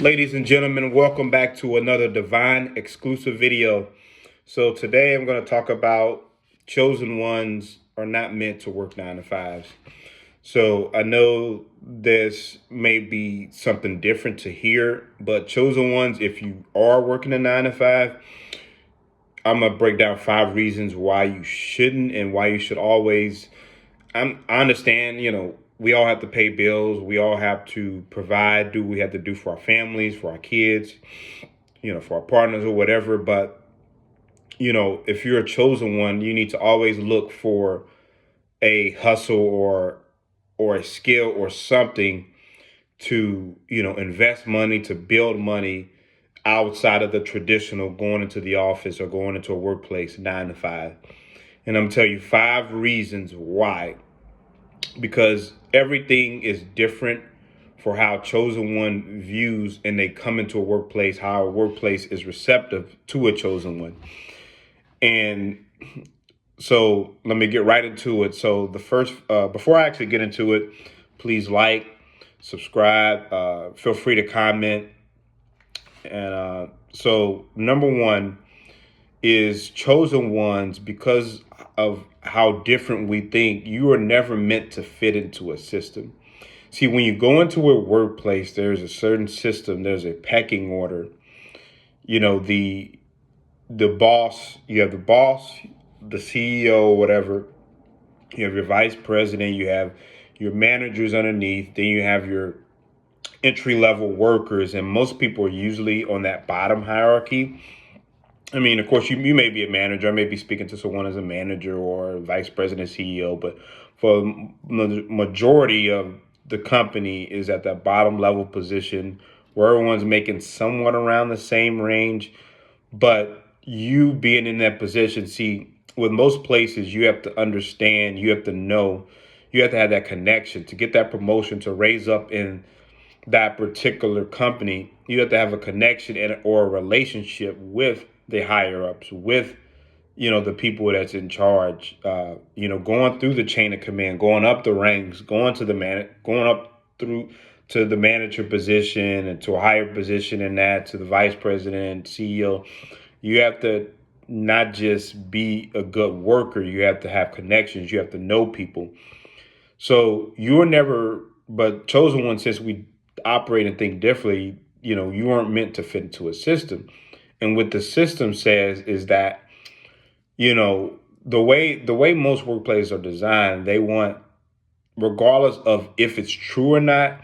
Ladies and gentlemen, welcome back to another Divine exclusive video. So today I'm going to talk about chosen ones are not meant to work 9 to 5s. So I know this may be something different to hear, but chosen ones, if you are working a 9 to 5, I'm going to break down 5 reasons why you shouldn't and why you should always. I understand, we all have to pay bills. We all have to provide, do what we have to do for our families, for our kids, for our partners or whatever. But, if you're a chosen one, you need to always look for a hustle or a skill or something to, invest money, to build money outside of the traditional going into the office or going into a workplace 9 to 5. And I'm gonna tell you 5 reasons why. Because everything is different for how chosen one views and they come into a workplace, how a workplace is receptive to a chosen one. And so let me get right into it. So the first, before I actually get into it, please like, subscribe, feel free to comment. And so number one is chosen ones, because of how different we think, you are never meant to fit into a system. See, when you go into a workplace, there's a certain system, there's a pecking order. You know, the boss, you have the boss, the CEO, whatever, you have your vice president, you have your managers underneath, then you have your entry level workers, and most people are usually on that bottom hierarchy. I mean, of course, you may be a manager. I may be speaking to someone as a manager or vice president, CEO, but for the majority of the company is at that bottom level position where everyone's making somewhat around the same range. But you being in that position, see, with most places, you have to understand, you have to know, you have to have that connection to get that promotion, to raise up in that particular company. You have to have a connection and or a relationship with the higher ups, with the people that's in charge. Going through the chain of command, going up the ranks, going up through to the manager position and to a higher position in that, to the vice president, CEO. You have to not just be a good worker. You have to have connections. You have to know people. So you're never, but chosen one, since we operate and think differently, you aren't meant to fit into a system. And what the system says is that, the way most workplaces are designed, they want, regardless of if it's true or not,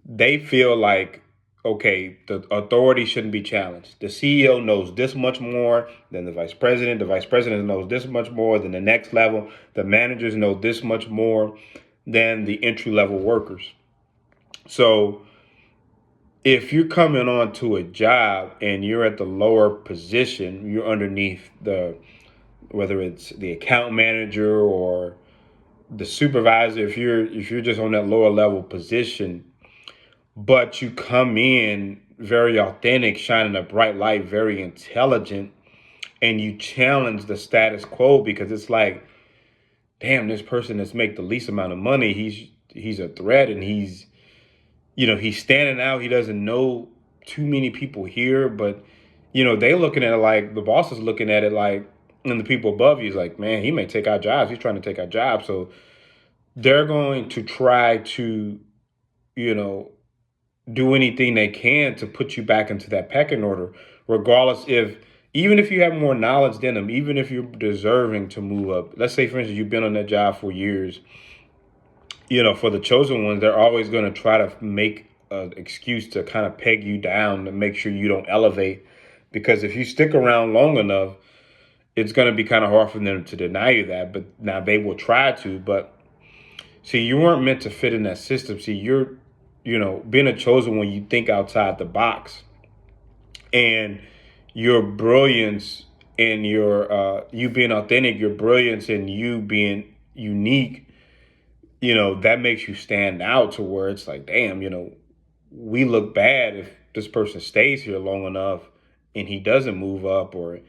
they feel like, okay, the authority shouldn't be challenged. The CEO knows this much more than the vice president. The vice president knows this much more than the next level. The managers know this much more than the entry level workers. So if you're coming on to a job and you're at the lower position, you're underneath whether it's the account manager or the supervisor, if you're just on that lower level position, but you come in very authentic, shining a bright light, very intelligent, and you challenge the status quo, because it's like, damn, this person that's make the least amount of money, he's a threat, and he's standing out. He doesn't know too many people here, but they looking at it like, the boss is looking at it like, and the people above you is like, man, he may take our jobs. He's trying to take our jobs. So they're going to try to, you know, do anything they can to put you back into that pecking order, regardless even if you have more knowledge than them, even if you're deserving to move up. Let's say, for instance, you've been on that job for years. For the chosen ones, they're always going to try to make an excuse to kind of peg you down to make sure you don't elevate. Because if you stick around long enough, it's going to be kind of hard for them to deny you that. But now they will try to. But see, you weren't meant to fit in that system. See, being a chosen one, you think outside the box, and your brilliance and you being authentic, your brilliance and you being unique, that makes you stand out to where it's like, damn, we look bad if this person stays here long enough and he doesn't move up, or,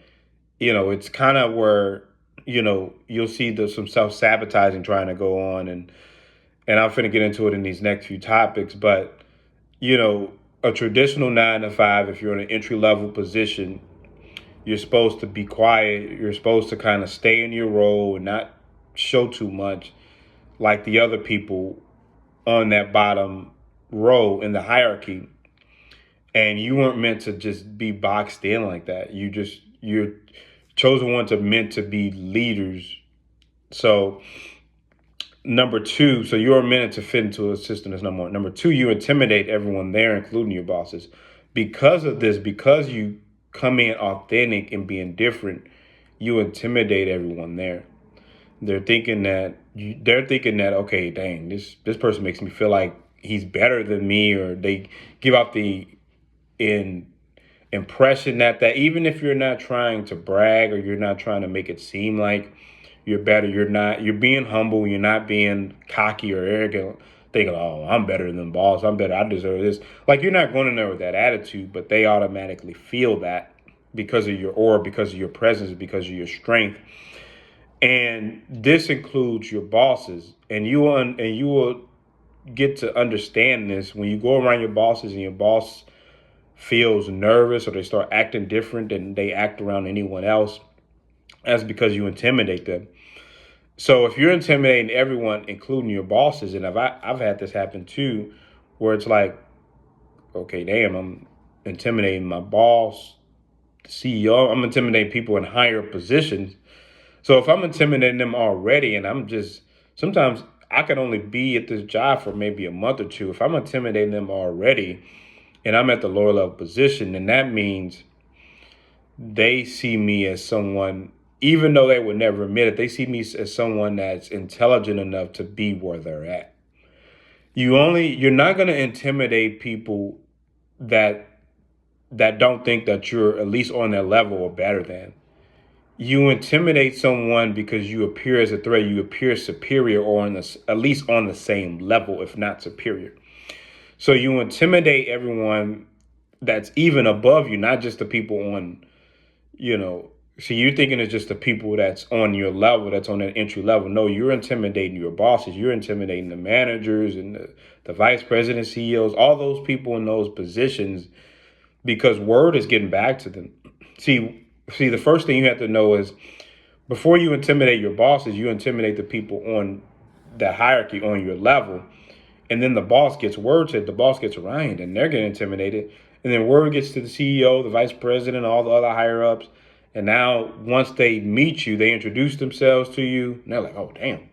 it's kind of where, you'll see some self-sabotaging trying to go on. And I'm going to get into it in these next few topics, but, you know, a traditional 9 to 5, if you're in an entry level position, you're supposed to be quiet. You're supposed to kind of stay in your role and not show too much like the other people on that bottom row in the hierarchy. And you weren't meant to just be boxed in like that. You're chosen ones are meant to be leaders. So number two, so you're meant to fit into a system that's number one. Number two, you intimidate everyone there, including your bosses. Because of this, because you come in authentic and being different, you intimidate everyone there. They're thinking that okay, dang, this person makes me feel like he's better than me, or they give out the in impression that even if you're not trying to brag or you're not trying to make it seem like you're better, you're being humble, you're not being cocky or arrogant, thinking, oh, I'm better than boss, I'm better, I deserve this. Like, you're not going in there with that attitude, but they automatically feel that because of your aura, because of your presence, because of your strength. And this includes your bosses, and you will get to understand this when you go around your bosses and your boss feels nervous or they start acting different than they act around anyone else. That's because you intimidate them. So if you're intimidating everyone, including your bosses, and I've had this happen too, where it's like, okay, damn, I'm intimidating my boss, the CEO, I'm intimidating people in higher positions. So if I'm intimidating them already, and sometimes I can only be at this job for maybe a month or two. If I'm intimidating them already and I'm at the lower level position, then that means they see me as someone, even though they would never admit it, they see me as someone that's intelligent enough to be where they're at. You're not going to intimidate people that don't think that you're at least on their level or better than. You intimidate someone because you appear as a threat, you appear superior or at least on the same level, if not superior. So you intimidate everyone that's even above you, not just the people on, see, you're thinking it's just the people that's on your level, that's on that entry level. No, you're intimidating your bosses. You're intimidating the managers and the vice presidents, CEOs, all those people in those positions, because word is getting back to them. See, the first thing you have to know is before you intimidate your bosses, you intimidate the people on that hierarchy on your level. And then the boss gets word to it, the boss gets around and they're getting intimidated. And then word gets to the CEO, the vice president, all the other higher ups. And now once they meet you, they introduce themselves to you. And they're like, oh, damn,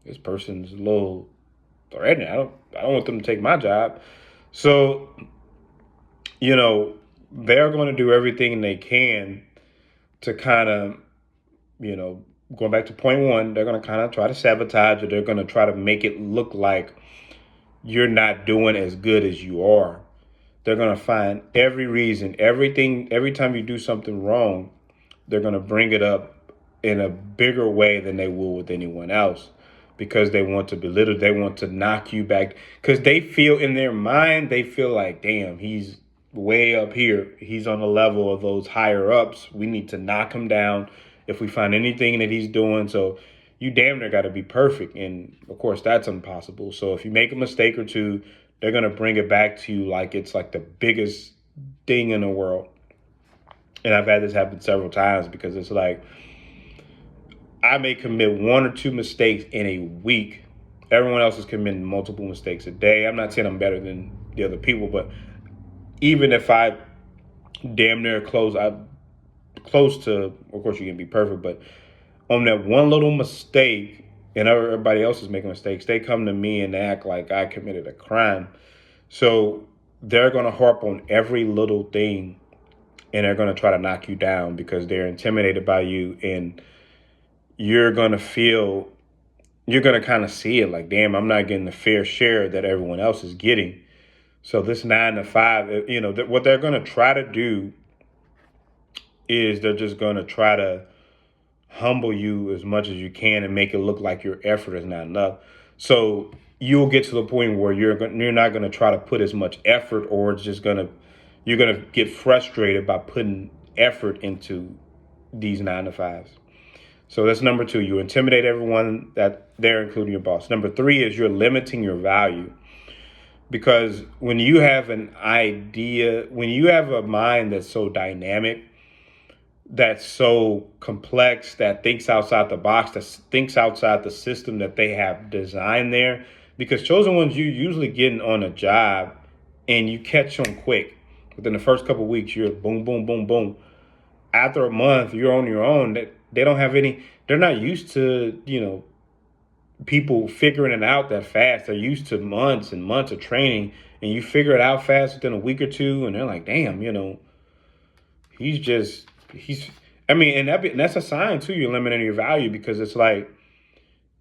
this person's a little threatening. I don't want them to take my job. So, they're going to do everything they can to kind of, going back to point one, they're going to kind of try to sabotage, or they're going to try to make it look like you're not doing as good as you are. They're going to find every reason, every time you do something wrong, they're going to bring it up in a bigger way than they will with anyone else, because they want to belittle, they want to knock you back, because they feel in their mind, they feel like, damn, he's way up here. He's on the level of those higher ups. We need to knock him down if we find anything that he's doing. So you damn near got to be perfect. And of course, that's impossible. So if you make a mistake or two, they're going to bring it back to you like it's like the biggest thing in the world. And I've had this happen several times, because it's like I may commit one or two mistakes in a week. Everyone else is committing multiple mistakes a day. I'm not saying I'm better than the other people, but even if I damn near close to, of course you can be perfect, but on that one little mistake, and everybody else is making mistakes, they come to me and act like I committed a crime. So they're going to harp on every little thing, and they're going to try to knock you down because they're intimidated by you. And you're going to kind of see it like, damn, I'm not getting the fair share that everyone else is getting. So this 9 to 5, what they're going to try to do is they're just going to try to humble you as much as you can and make it look like your effort is not enough. So you'll get to the point where you're not going to try to put as much effort, or you're going to get frustrated by putting effort into these 9 to 5s. So that's number two. You intimidate everyone that they're, including your boss. Number three is you're limiting your value. Because when you have an idea, when you have a mind that's so dynamic, that's so complex, that thinks outside the box, that thinks outside the system that they have designed there. Because chosen ones, you usually getting on a job and you catch on quick. Within the first couple of weeks, you're boom, boom, boom, boom. After a month, you're on your own. They don't have any. They're not used to people figuring it out that fast. They're used to months and months of training, and you figure it out fast within a week or two, and they're like, damn, he's just he's. I mean, and that's a sign too. You're limiting your value because it's like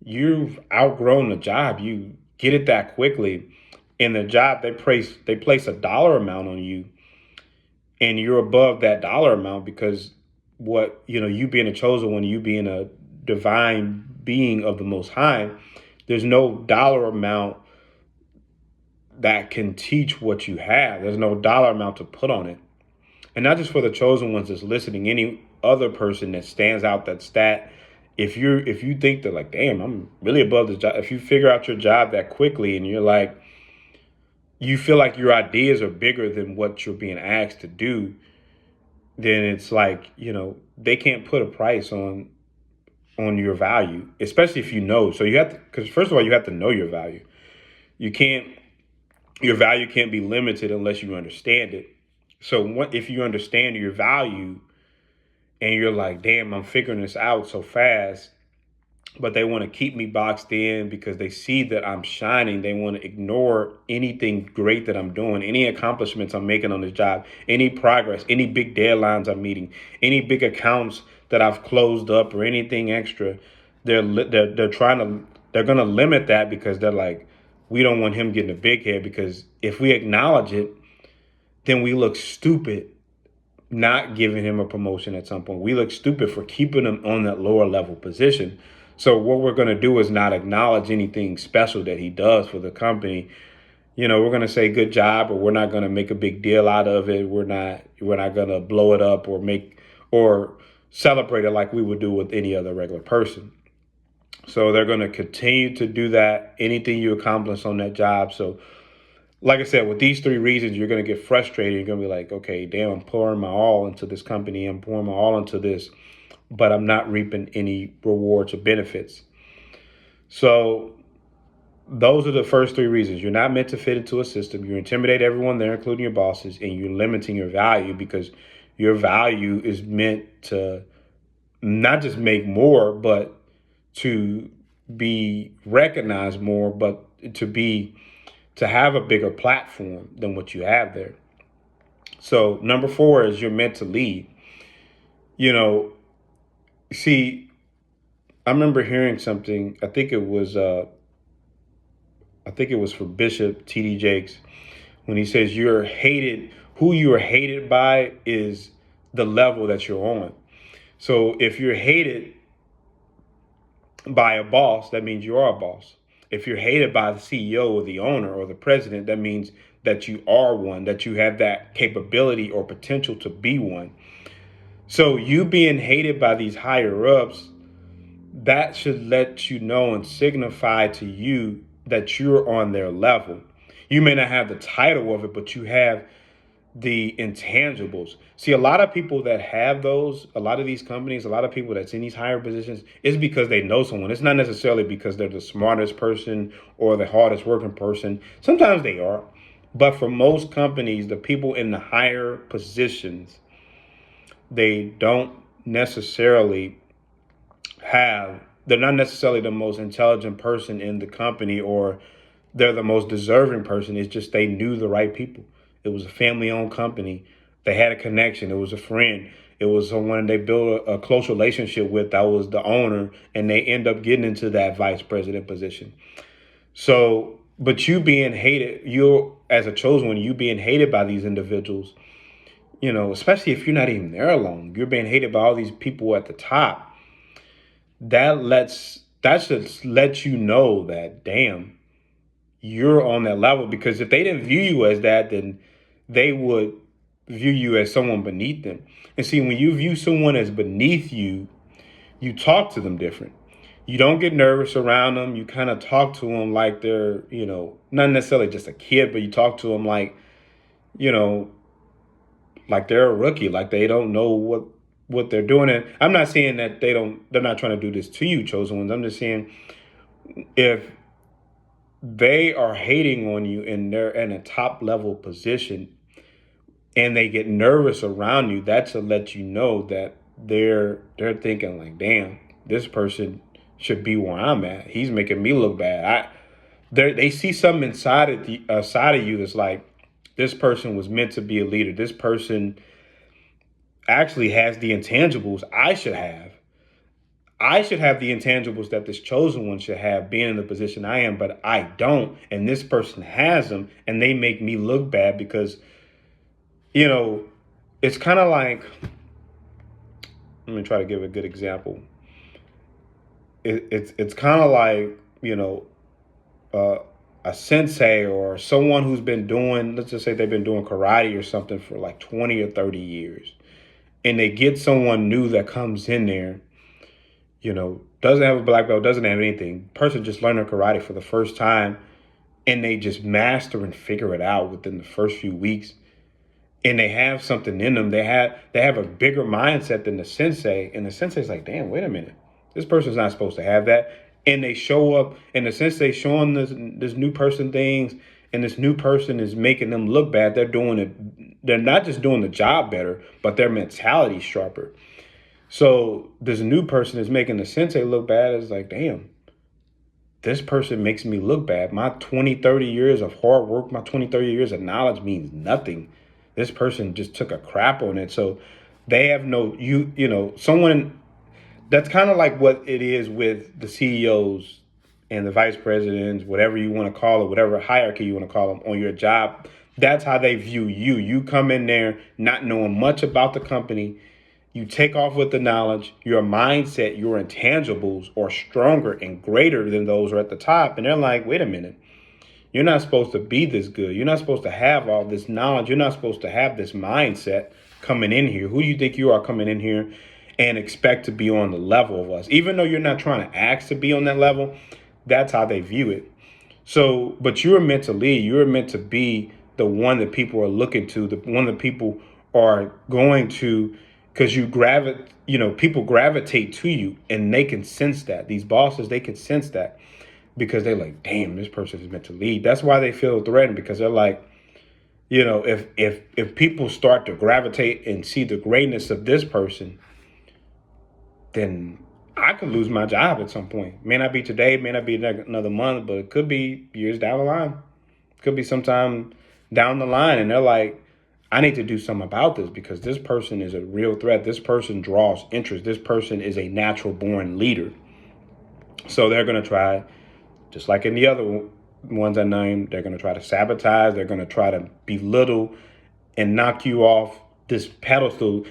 you've outgrown the job. You get it that quickly. In the job, they place a dollar amount on you, and you're above that dollar amount because you being a chosen one, you being a divine being of the Most High. There's no dollar amount that can teach what you have. There's no dollar amount to put on it. And not just for the chosen ones that's listening, any other person that stands out that stat. If you think that like, damn, I'm really above this job. If you figure out your job that quickly and you're like, you feel like your ideas are bigger than what you're being asked to do, then it's like, they can't put a price on your value, especially if you know. So you have to, because first of all, you have to know your value. You can't, your value can't be limited unless you understand it. So if you understand your value and you're like, damn, I'm figuring this out so fast, but they want to keep me boxed in because they see that I'm shining. They want to ignore anything great that I'm doing, any accomplishments I'm making on this job, any progress, any big deadlines I'm meeting, any big accounts that I've closed up or anything extra. They're going to limit that because they're like, we don't want him getting a big head, because if we acknowledge it, then we look stupid not giving him a promotion at some point. We look stupid for keeping him on that lower level position. So what we're going to do is not acknowledge anything special that he does for the company. We're going to say good job, or we're not going to make a big deal out of it. We're not going to blow it up or celebrate it like we would do with any other regular person. So they're going to continue to do that, anything you accomplish on that job. So like I said, with these three reasons, you're going to get frustrated. You're going to be like, okay, damn, I'm pouring my all into this company. I'm pouring my all into this, but I'm not reaping any rewards or benefits. So those are the first three reasons. You're not meant to fit into a system. You intimidate everyone there, including your bosses, and you're limiting your value because your value is meant to not just make more, but to be recognized more, but to have a bigger platform than what you have there. So number 4 is you're meant to lead. See, I remember hearing something. I think it was for Bishop T.D. Jakes, when he says you're hated. Who you are hated by is the level that you're on. So if you're hated by a boss, that means you are a boss. If you're hated by the CEO or the owner or the president, that means that you are one, that you have that capability or potential to be one. So you being hated by these higher ups, that should let you know and signify to you that you're on their level. You may not have the title of it, but you have the intangibles. See, a lot of people that have those, a lot of these companies, a lot of people that's in these higher positions, is because they know someone. It's not necessarily because they're the smartest person or the hardest working person. Sometimes they are. But for most companies, the people in the higher positions, they don't necessarily they're not necessarily the most intelligent person in the company, or they're the most deserving person. It's just they knew the right people. It was a family-owned company. They had a connection. It was a friend. It was someone they built a close relationship with that was the owner, and they end up getting into that vice president position. So, but you being hated, you as a chosen one, you being hated by these individuals, especially if you're not even there alone, you're being hated by all these people at the top. That should let you know that, damn, you're on that level. Because if they didn't view you as that, then they would view you as someone beneath them. And see, when you view someone as beneath you, you talk to them different. You don't get nervous around them. You kind of talk to them like they're, not necessarily just a kid, but you talk to them like, you know, like they're a rookie, like they don't know what they're doing. And I'm not saying that they're not trying to do this to you, chosen ones. I'm just saying if they are hating on you and they're in a top level position and they get nervous around you, that's to let you know that they're thinking like, damn, this person should be where I'm at. He's making me look bad. They see something inside of side of you that's like, this person was meant to be a leader. This person actually has the intangibles I should have. I should have the intangibles that this chosen one should have, being in the position I am, but I don't. And this person has them, and they make me look bad because, it's kind of like, let me try to give a good example. It's kind of like, a sensei or someone who's been doing, let's just say they've been doing karate or something for like 20 or 30 years. And they get someone new that comes in there, doesn't have a black belt, doesn't have anything. Person just learning karate for the first time, and they just master and figure it out within the first few weeks. And they have something in them. They have a bigger mindset than the sensei. And the sensei's like, damn, wait a minute. This person's not supposed to have that. And they show up, and the sensei showing this new person things, and this new person is making them look bad. They're doing it. They're not just doing the job better, but their mentality sharper. So this new person is making the sensei look bad. It's like, damn, this person makes me look bad. My 20, 30 years of hard work, my 20, 30 years of knowledge means nothing. This person just took a crap on it. So they have someone that's kind of like what it is with the CEOs and the vice presidents, whatever you want to call it, whatever hierarchy you want to call them on your job. That's how they view you. You come in there not knowing much about the company. You take off with the knowledge, your mindset, your intangibles are stronger and greater than those who are at the top. And they're like, wait a minute, you're not supposed to be this good. You're not supposed to have all this knowledge. You're not supposed to have this mindset coming in here. Who do you think you are coming in here and expect to be on the level of us? Even though you're not trying to ask to be on that level, that's how they view it. So, but you're meant to lead. You're meant to be the one that people are looking to, the one that people are going to, because people gravitate to you, and they can sense that. These bosses, they can sense that because they're like, damn, this person is meant to lead. That's why they feel threatened, because they're like, if people start to gravitate and see the greatness of this person, then I could lose my job at some point. May not be today, may not be another month, but it could be years down the line. It could be sometime down the line. And they're like, I need to do something about this because this person is a real threat. This person draws interest. This person is a natural born leader. So they're going to try, just like in the other ones I named, they're going to try to sabotage. They're going to try to belittle and knock you off this pedestal.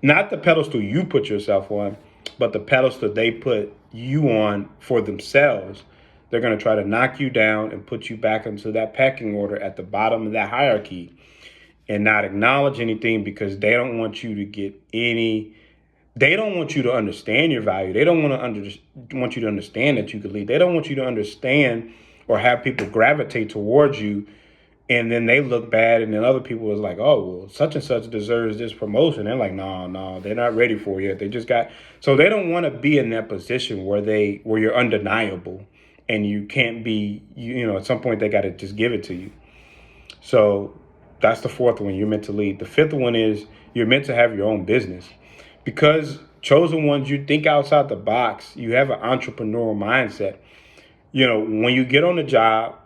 Not the pedestal you put yourself on, but the pedestal they put you on for themselves. They're going to try to knock you down and put you back into that pecking order at the bottom of that hierarchy and not acknowledge anything, because they don't want you to they don't want you to understand your value. They don't want you to understand that you could lead. They don't want you to understand or have people gravitate towards you, and then they look bad, and then other people is like, oh, well, such and such deserves this promotion. They're like, no, they're not ready for it yet. So they don't want to be in that position where you're undeniable and you can't be, at some point they got to just give it to you. So that's the fourth one. You're meant to lead. The fifth one is you're meant to have your own business, because chosen ones, you think outside the box. You have an entrepreneurial mindset. When you get on the job,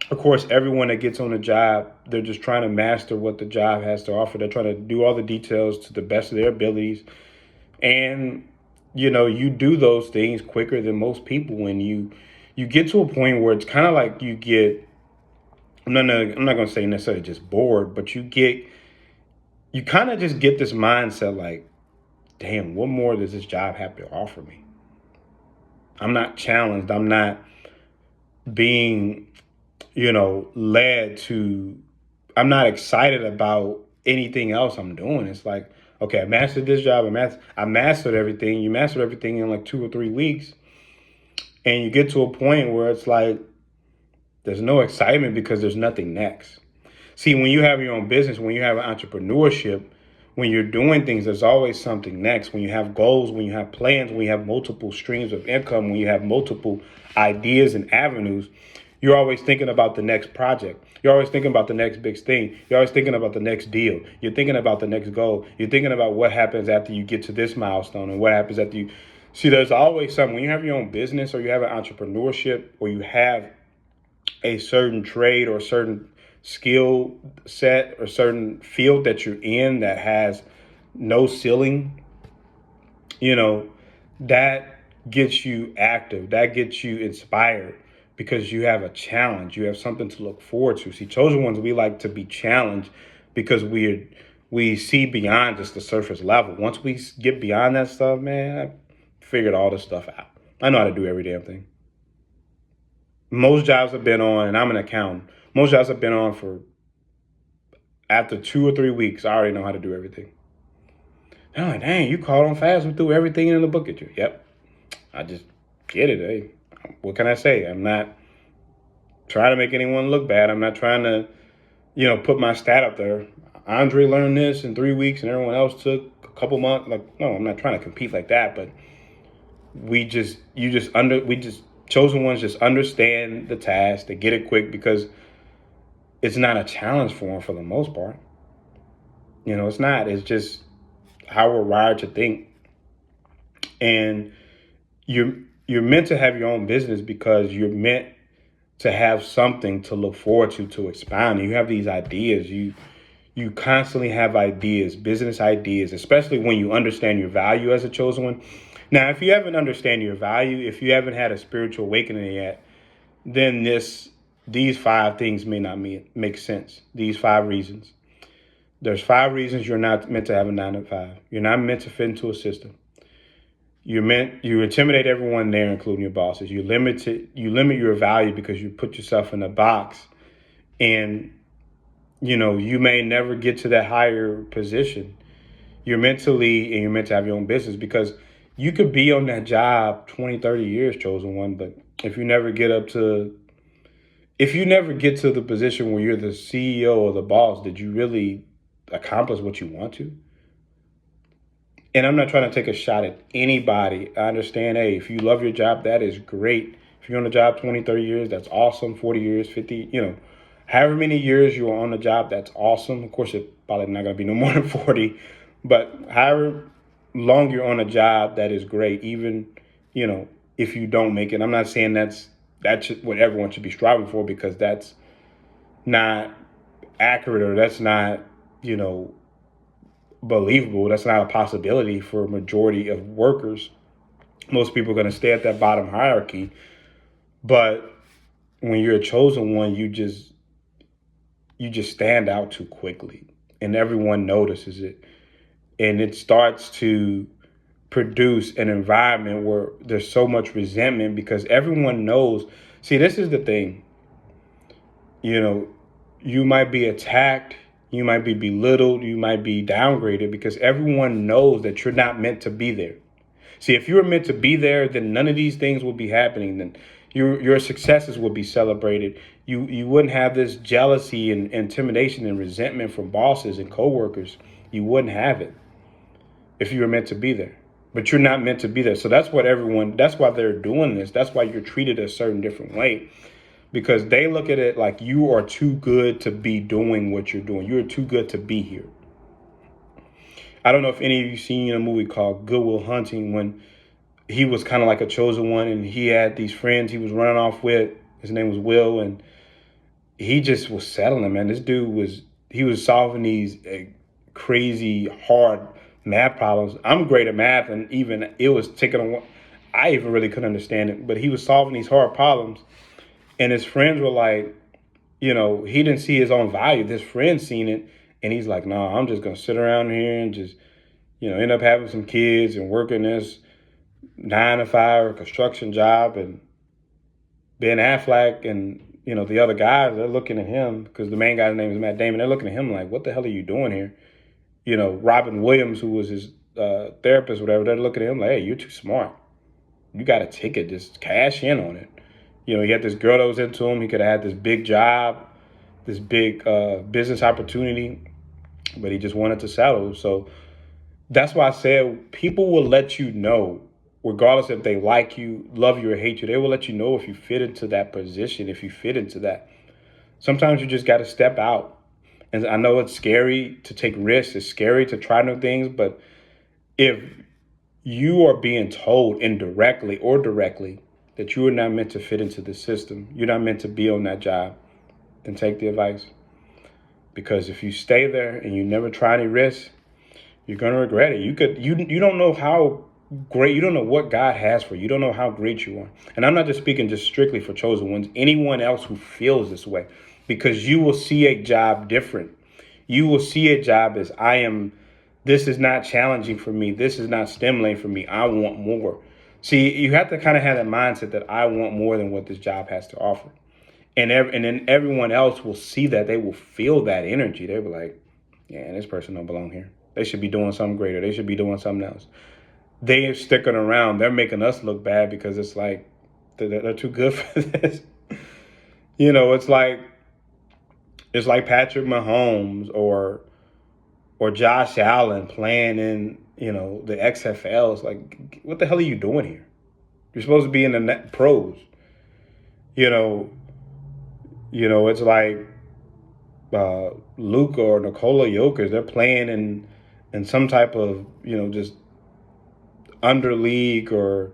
of course, everyone that gets on the job, they're just trying to master what the job has to offer. They're trying to do all the details to the best of their abilities. And, you do those things quicker than most people when you get to a point where it's kind of like you get, I'm not going to say necessarily just bored, but you kind of just get this mindset like, damn, what more does this job have to offer me? I'm not challenged. I'm not being, led to, I'm not excited about anything else I'm doing. It's like, okay, I mastered this job. I mastered everything. You mastered everything in like 2 or 3 weeks. And you get to a point where it's like there's no excitement because there's nothing next. See, when you have your own business, when you have entrepreneurship, when you're doing things, there's always something next. When you have goals, when you have plans, when you have multiple streams of income, when you have multiple ideas and avenues, you're always thinking about the next project. You're always thinking about the next big thing. You're always thinking about the next deal. You're thinking about the next goal. You're thinking about what happens after you get to this milestone and what happens after you. See, there's always something. When you have your own business or you have an entrepreneurship or you have a certain trade or a certain skill set or certain field that you're in that has no ceiling, you know, that gets you active, that gets you inspired because you have a challenge, you have something to look forward to. See, chosen ones, we like to be challenged because we see beyond just the surface level. Once we get beyond that stuff, man, I figured all this stuff out. I know how to do every damn thing. Most jobs I've been on, and I'm an accountant, most jobs I've been on for after 2 or 3 weeks, I already know how to do everything. And I'm like, dang, you caught on fast and threw everything in the book at you. Yep. I just get it. Hey, what can I say? I'm not trying to make anyone look bad. I'm not trying to, put my stat up there. Andre learned this in 3 weeks and everyone else took a couple months. Like, no, I'm not trying to compete like that. But chosen ones just understand the task. They get it quick because it's not a challenge for them for the most part. It's not. It's just how we're wired to think. And you're meant to have your own business because you're meant to have something to look forward to expand. You have these ideas. You constantly have ideas, business ideas, especially when you understand your value as a chosen one. Now, if you haven't understand your value, if you haven't had a spiritual awakening yet, then these 5 things may not make sense. These 5 reasons. There's 5 reasons you're not meant to have a 9 to 5. You're not meant to fit into a system. You intimidate everyone there, including your bosses. You limit your value because you put yourself in a box, and you may never get to that higher position. You're meant to lead and you're meant to have your own business because you could be on that job 20, 30 years, chosen one, but if you never get to the position where you're the CEO or the boss, did you really accomplish what you want to? And I'm not trying to take a shot at anybody. I understand, hey, if you love your job, that is great. If you're on the job 20, 30 years, that's awesome. 40 years, 50, however many years you are on the job, that's awesome. Of course, it's probably not going to be no more than 40, but however long you're on a job, that is great. Even, if you don't make it, I'm not saying that's what everyone should be striving for, because that's not accurate, or that's not, believable. That's not a possibility for a majority of workers. Most people are going to stay at that bottom hierarchy. But when you're a chosen one, you just stand out too quickly, and everyone notices it. And it starts to produce an environment where there's so much resentment because everyone knows. See, this is the thing. You might be attacked, you might be belittled, you might be downgraded because everyone knows that you're not meant to be there. See, if you were meant to be there, then none of these things would be happening. Then your successes would be celebrated. You wouldn't have this jealousy and intimidation and resentment from bosses and coworkers. You wouldn't have it if you were meant to be there. But you're not meant to be there. So that's why they're doing this. That's why you're treated a certain different way. Because they look at it like you are too good to be doing what you're doing. You're too good to be here. I don't know if any of you seen a movie called Good Will Hunting, when he was kind of like a chosen one and he had these friends he was running off with. His name was Will, and he just was settling, man. This dude was solving these crazy hard math problems. I'm great at math, and even it was taking a while. I even really couldn't understand it, but he was solving these hard problems. And his friends were like, he didn't see his own value. His friends seen it. And he's like, no, I'm just going to sit around here and just, end up having some kids and working this 9 to 5 or construction job. And Ben Affleck and, the other guys, they're looking at him, because the main guy's name is Matt Damon. They're looking at him like, what the hell are you doing here? Robin Williams, who was his therapist, whatever, they're looking at him like, hey, you're too smart. you got a ticket. Just cash in on it. You know, he had this girl that was into him. He could have had this big job, this big business opportunity, but he just wanted to settle. So that's why I said people will let you know, regardless if they like you, love you, or hate you. They will let you know if you fit into that position, if you fit into that. Sometimes you just got to step out. And I know it's scary to take risks. It's scary to try new things. But if you are being told indirectly or directly that you are not meant to fit into the system, you're not meant to be on that job, then take the advice. Because if you stay there and you never try any risks, you're gonna regret it. You don't know how great, you don't know what God has for you. You don't know how great you are. And I'm not just speaking just strictly for chosen ones, anyone else who feels this way, because you will see a job different. You will see a job as this is not challenging for me. This is not stimulating for me. I want more. See, you have to kind of have that mindset that I want more than what this job has to offer. And then everyone else will see that. They will feel that energy. They'll be like, yeah, this person don't belong here. They should be doing something greater. They should be doing something else. They are sticking around. They're making us look bad because it's like they're too good for this. You know, it's like Patrick Mahomes or Josh Allen playing in, you know, the XFL. It's like, what the hell are you doing here? You're supposed to be in the pros. You know, it's like Luka or Nikola Jokic. They're playing in some type of, you know, just under league or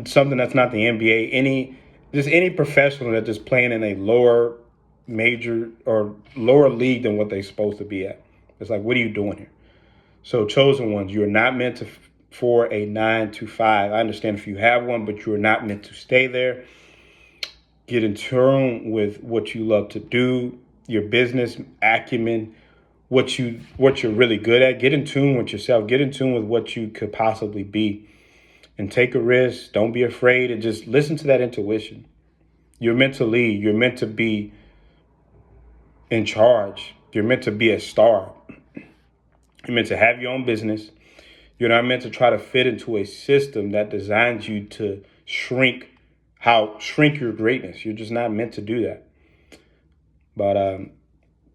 something that's not the NBA. Any professional that's just playing in a lower major or lower league than what they're supposed to be at. It's like, what are you doing here? So chosen ones, you're not meant for a 9 to 5. I understand if you have one, but you're not meant to stay there. Get in tune with what you love to do, your business acumen, what you're really good at. Get in tune with yourself. Get in tune with what you could possibly be, and take a risk. Don't be afraid, and just listen to that intuition. You're meant to lead. You're meant to be in charge. You're meant to be a star. You're meant to have your own business. You're not meant to try to fit into a system that designs you to shrink your greatness. You're just not meant to do that. But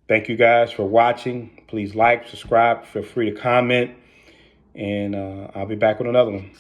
thank you guys for watching. Please like, subscribe, feel free to comment, and I'll be back with another one.